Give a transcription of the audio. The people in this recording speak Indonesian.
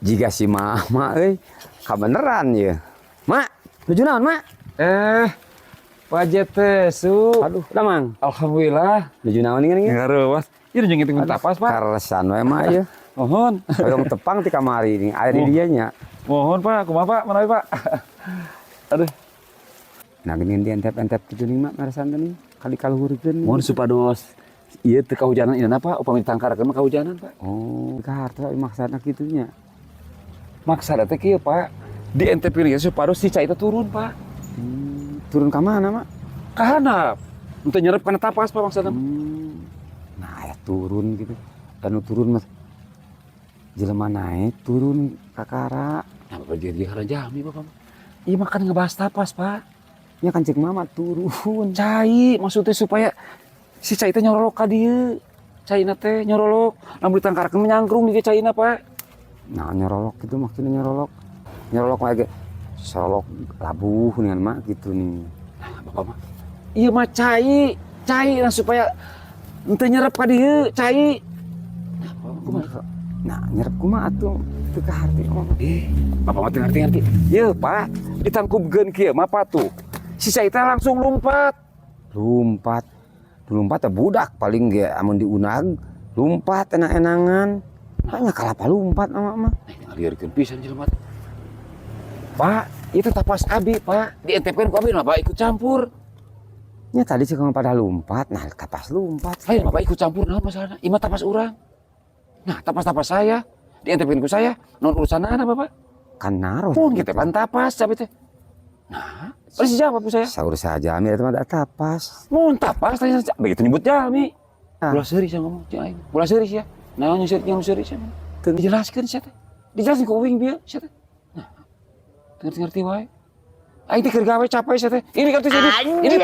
Jika si mama kabeneran ya. Mak, nuju naon, Mak? Pak Jete su. Aduh, udah Mang. Alhamdulillah. Nuju naon ini? Ngarewas. Ieu nu ngitung tapas, Pak. Karesan we Mak ya. Mohon. Hoyong tepang ti kamari ini, aya di dieu nya. Mohon, Pak. Kumaha, Pak? Manawi, Pak? Aduh. Nah, gini entep-entep kitu nih Mak ngaresan teh nih. Kali kaluhurkeun. Mohon supados ieu teu kahujanan ieu Pak. Upami ditangkarkeun mah kahujanan, Pak. Oh, kaharta maksana kitunya. Maksana teh kieu, Pak. Di entepkeun ieu supados si cai teh turun, Pak. Turun ka mana, Mak? Ka handap. Henteu nyerep kana tapas, Pak, maksudna. Nah, ya turun gitu. Anu turun mas. Jelema naik turun kakara. Nah, Bapak dia harajami, Bapak. Iya makan ngebahas tapas, Pak. Nya kan cek mama turun. Cai, maksudnya supaya si cai teh nyorolok ka dieu. Caina teh nyorolok, lamun ditangkarkeun menyangkrung di caina, Pak. Nah, nyerolok gitu maksudnya nyerolok. Nyerolok lagi. Sorolok labuh dengan mak gitu nih. Nah, Bapak mah. Iya mah cai nah supaya henteu nyerep ka dieu, cai. Nah, Bapak kumaha? Nah, nyerep kumaha atuh teu kaharti mah. Bapak mah teu ngerti. Ieu, Pak, ditangkupkeun kieu mah apa tuh? Si cai teh langsung lompat. Lompat teh budak paling ge amun diunag lompat enak-enangan. Hanya kalapa lompat mama mah. Nah, ngalieureun pisan jelema. Pak, itu tapas abi, Pak. Dientepkeun ku abi mah Bapak ikut campur. Nya tadi sih kalau pada lompat, nah tapas lompat. Lain Bapak ikut campur naon masalahna? Ima tapas urang. Nah, tapas-tapas saya dientepkeun ku saya, naon urusanana Bapak? Kan naruh. Mun gitu pan tapas cabe teh. Nah, harus dijawab ku saya. Saur saja Amir itu mah ada tapas. Mun tapas tanya begitu nyebut jalmi. Ah. Ulah seuri saya ngomong cing aing. Ulah seuri sia. Naon yang seuri sia. Dijelaskeun sia teh. Dijelaskeun ku uing bieu sia teh. Nah, ngerti wae. Aing teh keur gawe capek sia teh. Ini kartu sini. Ini. Ini.